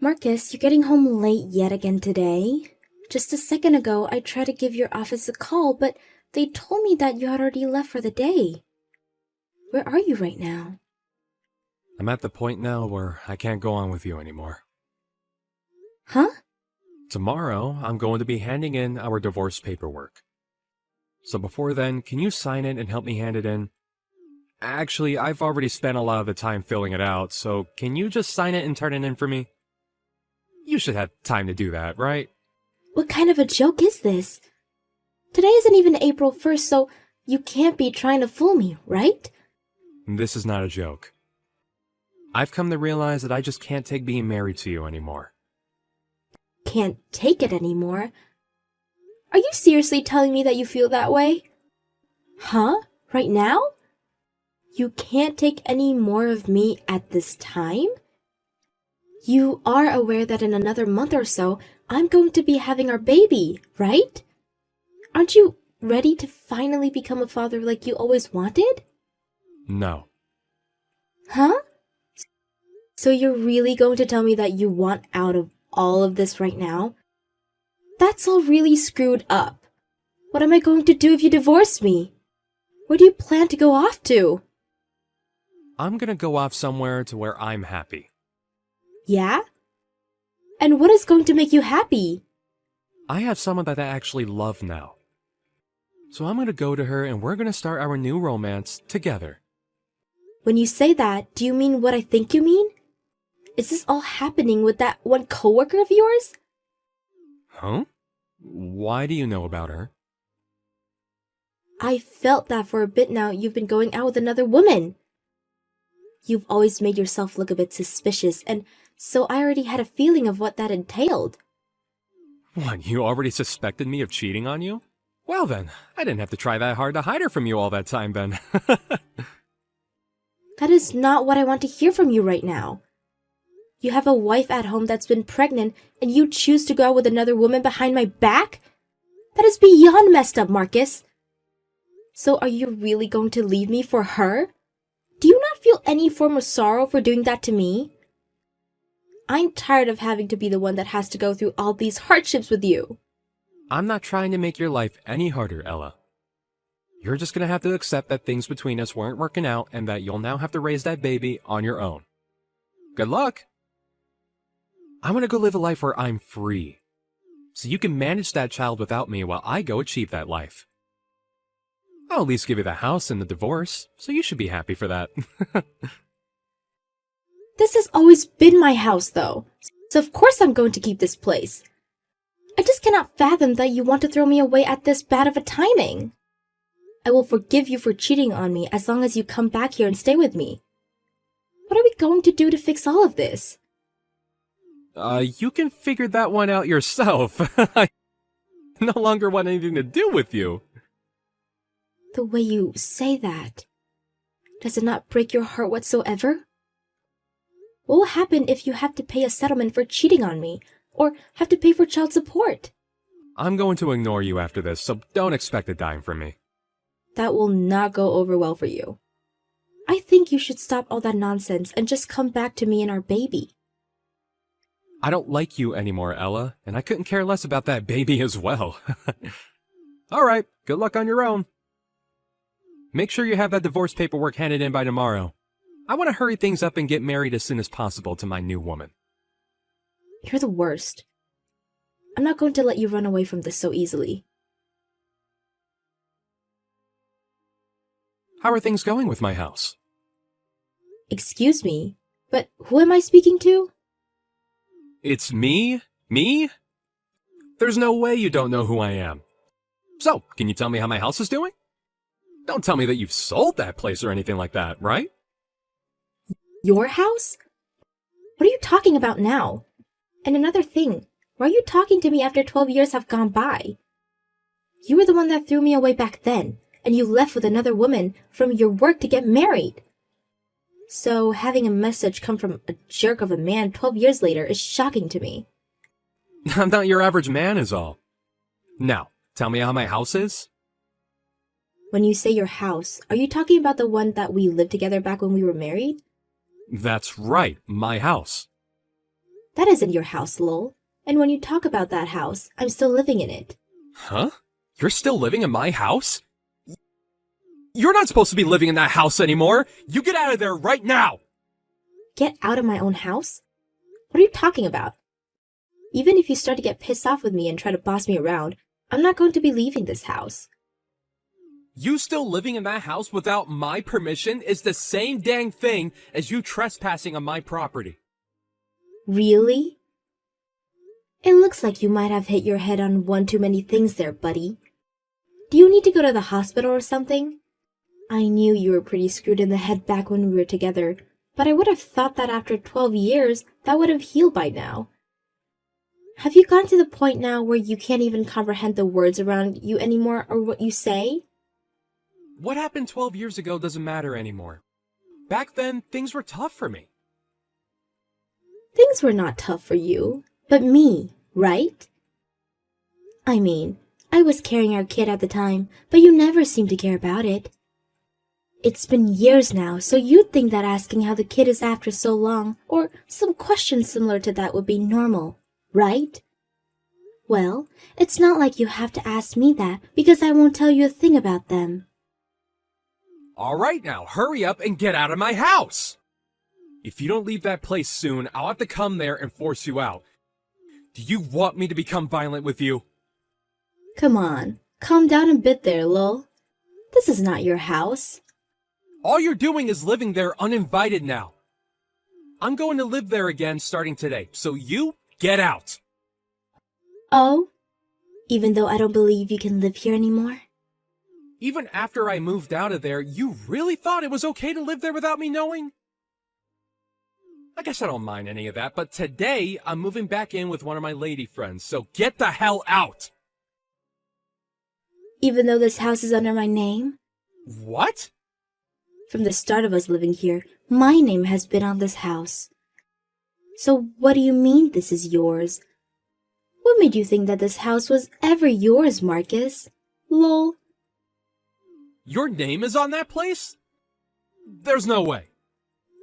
Marcus, you're getting home late yet again today. Just a second ago, I tried to give your office a call, but they told me that you had already left for the day. Where are you right now? I'm at the point now where I can't go on with you anymore. Huh? Tomorrow, I'm going to be handing in our divorce paperwork. So before then, can you sign it and help me hand it in? Actually, I've already spent a lot of the time filling it out, so can you just sign it and turn it in for me? You should have time to do that, right? What kind of a joke is this? Today isn't even April 1st, so you can't be trying to fool me, right? This is not a joke. I've come to realize that I just can't take being married to you anymore. Can't take it anymore. Are you seriously telling me that you feel that way? Huh? Right now? You can't take any more of me at this time? You are aware that in another month or so, I'm going to be having our baby, right? Aren't you ready to finally become a father like you always wanted? No. Huh? So you're really going to tell me that you want out of all of this right now? That's all really screwed up. What am I going to do if you divorce me? Where do you plan to go off to? I'm gonna go off somewhere to where I'm happy. Yeah? And what is going to make you happy? I have someone that I actually love now. So I'm gonna go to her and we're gonna start our new romance together. When you say that, do you mean what I think you mean? Is this all happening with that one coworker of yours? Huh? Why do you know about her? I felt that for a bit now you've been going out with another woman. You've always made yourself look a bit suspicious, and so I already had a feeling of what that entailed. What, you already suspected me of cheating on you? Well then, I didn't have to try that hard to hide her from you all that time then. That is not what I want to hear from you right now. You have a wife at home that's been pregnant, and you choose to go out with another woman behind my back? That is beyond messed up, Marcus. So are you really going to leave me for her? Do you not feel any form of sorrow for doing that to me? I'm tired of having to be the one that has to go through all these hardships with you. I'm not trying to make your life any harder, Ella. You're just gonna have to accept that things between us weren't working out and that you'll now have to raise that baby on your own. Good luck! I want to go live a life where I'm free. So you can manage that child without me while I go achieve that life. I'll at least give you the house and the divorce, so you should be happy for that. This has always been my house, though, so of course I'm going to keep this place. I just cannot fathom that you want to throw me away at this bad of a timing. I will forgive you for cheating on me as long as you come back here and stay with me. What are we going to do to fix all of this? You can figure that one out yourself. I no longer want anything to do with you. The way you say that, does it not break your heart whatsoever? What will happen if you have to pay a settlement for cheating on me, or have to pay for child support? I'm going to ignore you after this, so don't expect a dime from me. That will not go over well for you. I think you should stop all that nonsense and just come back to me and our baby. I don't like you anymore, Ella, and I couldn't care less about that baby as well. Alright, good luck on your own. Make sure you have that divorce paperwork handed in by tomorrow. I want to hurry things up and get married as soon as possible to my new woman. You're the worst. I'm not going to let you run away from this so easily. How are things going with my house? Excuse me, but who am I speaking to? It's me? Me? There's no way you don't know who I am. So, can you tell me how my house is doing? Don't tell me that you've sold that place or anything like that, right? Your house? What are you talking about now? And another thing, why are you talking to me after 12 years have gone by? You were the one that threw me away back then, and you left with another woman from your work to get married. So having a message come from a jerk of a man 12 years later is shocking to me. I'm not your average man is all. Now, tell me how my house is? When you say your house, are you talking about the one that we lived together back when we were married? That's right, my house. That isn't your house, lol. And when you talk about that house, I'm still living in it. Huh? You're still living in my house? You're not supposed to be living in that house anymore! You get out of there right now! Get out of my own house? What are you talking about? Even if you start to get pissed off with me and try to boss me around, I'm not going to be leaving this house. You still living in that house without my permission is the same dang thing as you trespassing on my property. Really? It looks like you might have hit your head on one too many things there, buddy. Do you need to go to the hospital or something? I knew you were pretty screwed in the head back when we were together, but I would have thought that after 12 years, that would have healed by now. Have you gotten to the point now where you can't even comprehend the words around you anymore or what you say? What happened 12 years ago doesn't matter anymore. Back then, things were tough for me. Things were not tough for you, but me, right? I mean, I was carrying our kid at the time, but you never seemed to care about it. It's been years now, so you'd think that asking how the kid is after so long, or some question similar to that would be normal, right? Well, it's not like you have to ask me that, because I won't tell you a thing about them. Alright now, hurry up and get out of my house! If you don't leave that place soon, I'll have to come there and force you out. Do you want me to become violent with you? Come on, calm down a bit there, lol. This is not your house. All you're doing is living there uninvited now. I'm going to live there again starting today, so you get out. Oh? Even though I don't believe you can live here anymore? Even after I moved out of there, you really thought it was okay to live there without me knowing? I guess I don't mind any of that, but today I'm moving back in with one of my lady friends, so get the hell out! Even though this house is under my name? What? From the start of us living here, my name has been on this house. So what do you mean this is yours? What made you think that this house was ever yours, Marcus? Lol. Your name is on that place? There's no way.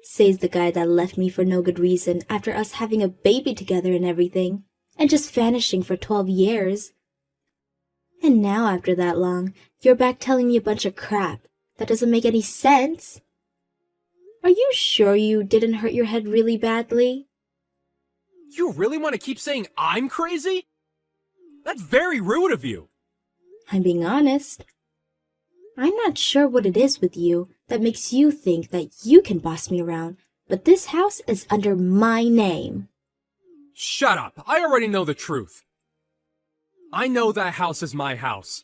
Says the guy that left me for no good reason after us having a baby together and everything, and just vanishing for 12 years. And now after that long, you're back telling me a bunch of crap. That doesn't make any sense. Are you sure you didn't hurt your head really badly? You really want to keep saying I'm crazy? That's very rude of you. I'm being honest. I'm not sure what it is with you that makes you think that you can boss me around, but this house is under my name. Shut up. I already know the truth. I know that house is my house.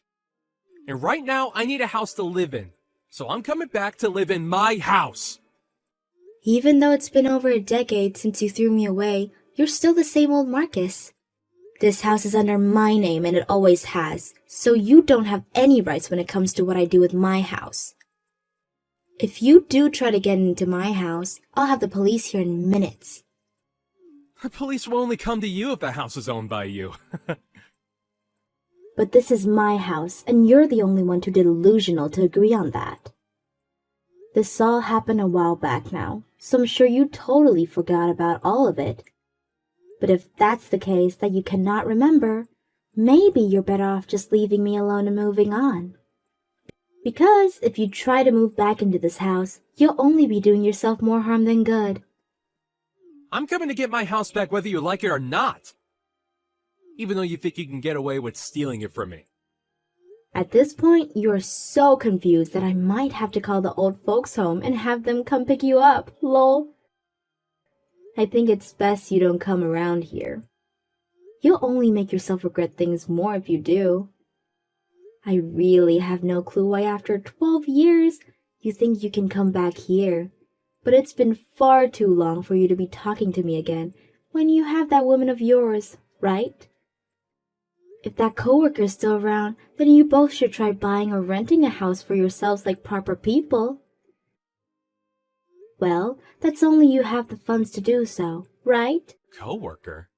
And right now, I need a house to live in. So I'm coming back to live in my house. Even though it's been over a decade since you threw me away, you're still the same old Marcus. This house is under my name and it always has, so you don't have any rights when it comes to what I do with my house. If you do try to get into my house, I'll have the police here in minutes. The police will only come to you if the house is owned by you. But this is my house, and you're the only one too delusional to agree on that. This all happened a while back now, so I'm sure you totally forgot about all of it. But if that's the case that you cannot remember, maybe you're better off just leaving me alone and moving on. Because if you try to move back into this house, you'll only be doing yourself more harm than good. I'm coming to get my house back whether you like it or not. Even though you think you can get away with stealing it from me. At this point, you're so confused that I might have to call the old folks home and have them come pick you up, lol. I think it's best you don't come around here. You'll only make yourself regret things more if you do. I really have no clue why after 12 years you think you can come back here. But it's been far too long for you to be talking to me again when you have that woman of yours, right? If that coworker's still around, then you both should try buying or renting a house for yourselves like proper people. Well, that's only you have the funds to do so, right? Coworker?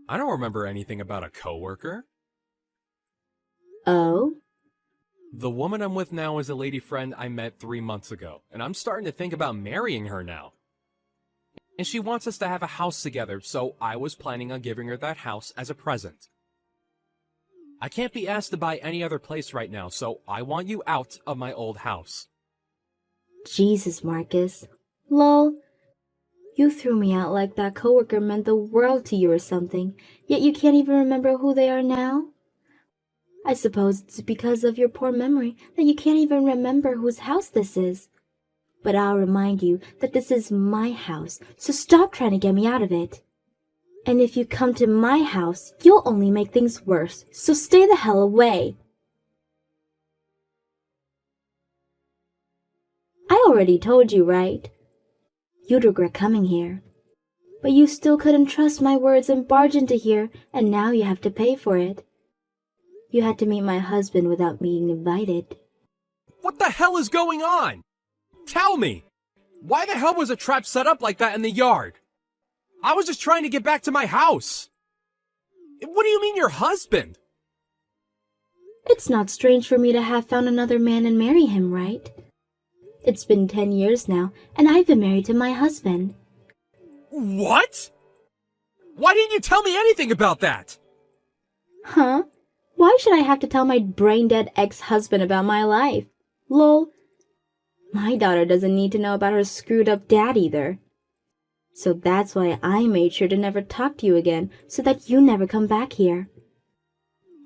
I don't remember anything about a coworker. Oh? The woman I'm with now is a lady friend I met 3 months ago, and I'm starting to think about marrying her now. and she wants us to have a house together, so I was planning on giving her that house as a present. I can't be asked to buy any other place right now, so I want you out of my old house. Jesus, Marcus. Lol. You threw me out like that coworker meant the world to you or something, yet you can't even remember who they are now? I suppose it's because of your poor memory that you can't even remember whose house this is. But I'll remind you that this is my house, so stop trying to get me out of it. And if you come to my house, you'll only make things worse, so stay the hell away. I already told you, right? You'd regret coming here. But you still couldn't trust my words and barge into here, and now you have to pay for it. You had to meet my husband without being invited. What the hell is going on? Tell me! Why the hell was a trap set up like that in the yard? I was just trying to get back to my house. What do you mean your husband? It's not strange for me to have found another man and marry him, right? It's been 10 years now, and I've been married to my husband. What? Why didn't you tell me anything about that? Huh? Why should I have to tell my brain-dead ex-husband about my life? Lol. My daughter doesn't need to know about her screwed-up dad either. So that's why I made sure to never talk to you again, so that you never come back here.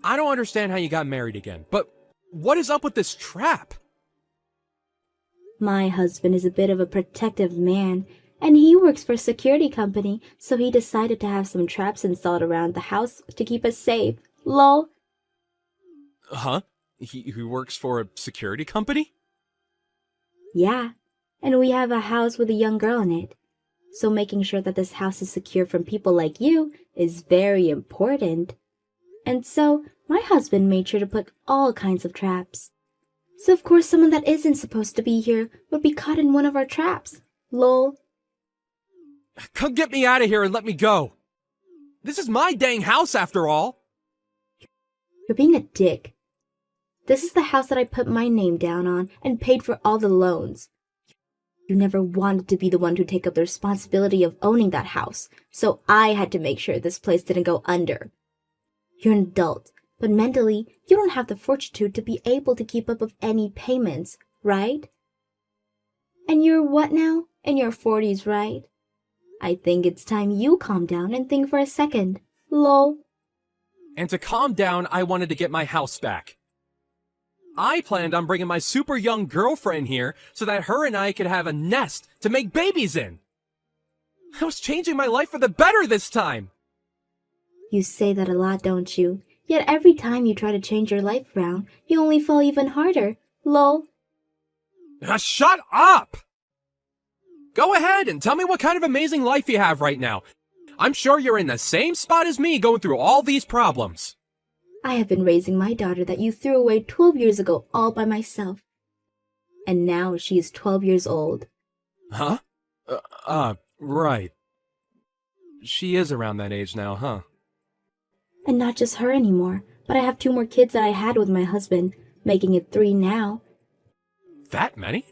I don't understand how you got married again, but what is up with this trap? My husband is a bit of a protective man, and he works for a security company, so he decided to have some traps installed around the house to keep us safe. Lol. Huh? He works for a security company? Yeah, and we have a house with a young girl in it. So making sure that this house is secure from people like you is very important. And so my husband made sure to put all kinds of traps. So of course someone that isn't supposed to be here would be caught in one of our traps. Lol. Come get me out of here and let me go. This is my dang house after all. You're being a dick. This is the house that I put my name down on and paid for all the loans. You never wanted to be the one to take up the responsibility of owning that house, so I had to make sure this place didn't go under. You're an adult, but mentally, you don't have the fortitude to be able to keep up with any payments, right? And you're what now? In your 40s, right? I think it's time you calm down and think for a second. Lol. And to calm down, I wanted to get my house back. I planned on bringing my super young girlfriend here so that her and I could have a nest to make babies in. I was changing my life for the better this time. You say that a lot, don't you? Yet every time you try to change your life around, you only fall even harder. Lol. Shut up! Go ahead and tell me what kind of amazing life you have right now. I'm sure you're in the same spot as me going through all these problems. I have been raising my daughter that you threw away 12 years ago all by myself. And now she is 12 years old. Huh? Right. She is around that age now, huh? And not just her anymore, but I have 2 more kids that I had with my husband, making it 3 now. That many?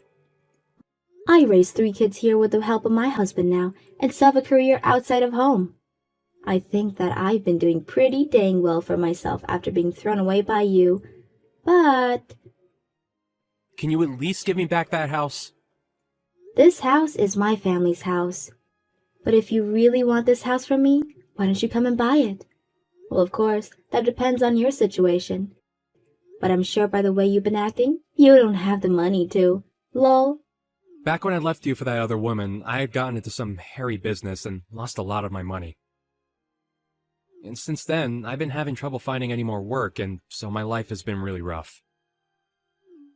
I raised 3 kids here with the help of my husband now, and still have a career outside of home. I think that I've been doing pretty dang well for myself after being thrown away by you, but... Can you at least give me back that house? This house is my family's house. But if you really want this house from me, why don't you come and buy it? Well, of course, that depends on your situation. But I'm sure by the way you've been acting, you don't have the money to. Lol. Back when I left you for that other woman, I had gotten into some hairy business and lost a lot of my money. And since then, I've been having trouble finding any more work, and so my life has been really rough.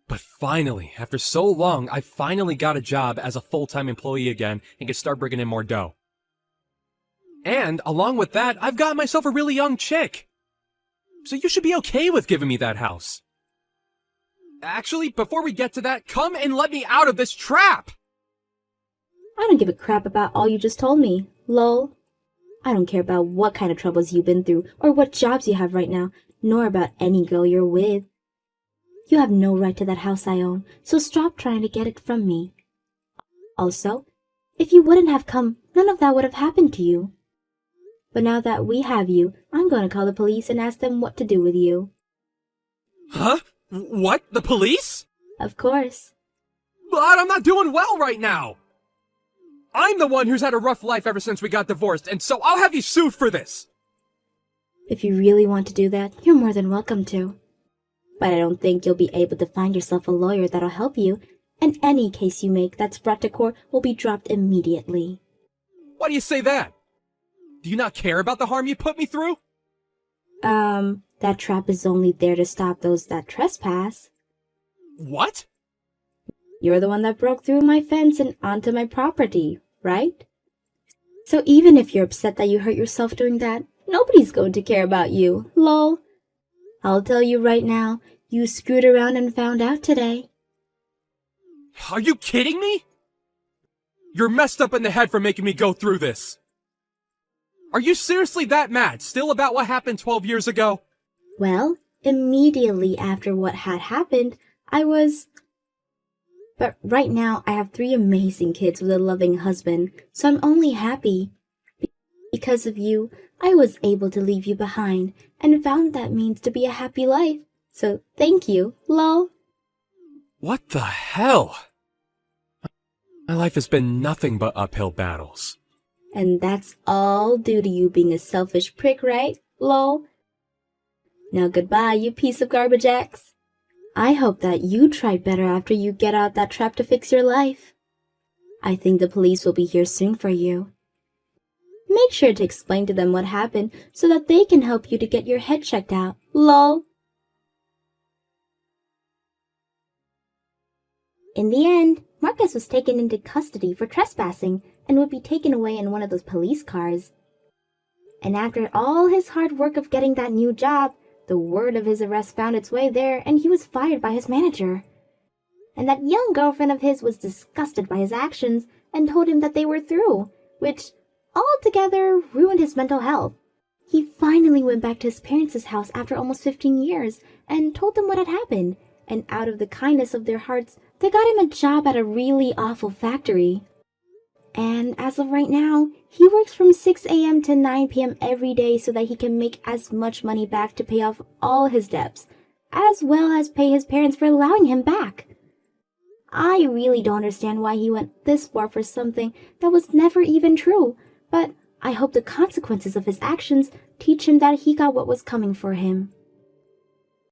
But finally, after so long, I finally got a job as a full-time employee again and could start bringing in more dough. And, along with that, I've gotten myself a really young chick. So you should be okay with giving me that house. Actually, before we get to that, come and let me out of this trap! I don't give a crap about all you just told me. Lol. I don't care about what kind of troubles you've been through or what jobs you have right now, nor about any girl you're with. You have no right to that house I own, so stop trying to get it from me. Also, if you wouldn't have come, none of that would have happened to you. But now that we have you, I'm going to call the police and ask them what to do with you. Huh? What? The police? Of course. But I'm not doing well right now. I'm the one who's had a rough life ever since we got divorced, and so I'll have you sued for this. If you really want to do that, you're more than welcome to. But I don't think you'll be able to find yourself a lawyer that'll help you, and any case you make that's brought to court will be dropped immediately. Why do you say that? Do you not care about the harm you put me through? That trap is only there to stop those that trespass. What? You're the one that broke through my fence and onto my property, right? So even if you're upset that you hurt yourself doing that, nobody's going to care about you, lol. I'll tell you right now, you screwed around and found out today. Are you kidding me? You're messed up in the head for making me go through this. Are you seriously that mad still about what happened 12 years ago? Well, immediately after what had happened, I was... But right now, I have 3 amazing kids with a loving husband, so I'm only happy. Because of you, I was able to leave you behind, and found that means to be a happy life. So thank you, lol. What the hell? My life has been nothing but uphill battles. And that's all due to you being a selfish prick, right, lol? Now goodbye, you piece of garbage X. I hope that you try better after you get out that trap to fix your life. I think the police will be here soon for you. Make sure to explain to them what happened so that they can help you to get your head checked out, lol. In the end, Marcus was taken into custody for trespassing and would be taken away in one of those police cars. And after all his hard work of getting that new job, the word of his arrest found its way there and he was fired by his manager. And that young girlfriend of his was disgusted by his actions and told him that they were through, which altogether ruined his mental health. He finally went back to his parents' house after almost 15 years and told them what had happened, and out of the kindness of their hearts, they got him a job at a really awful factory. And as of right now, he works from 6 a.m. to 9 p.m. every day so that he can make as much money back to pay off all his debts, as well as pay his parents for allowing him back. I really don't understand why he went this far for something that was never even true, but I hope the consequences of his actions teach him that he got what was coming for him.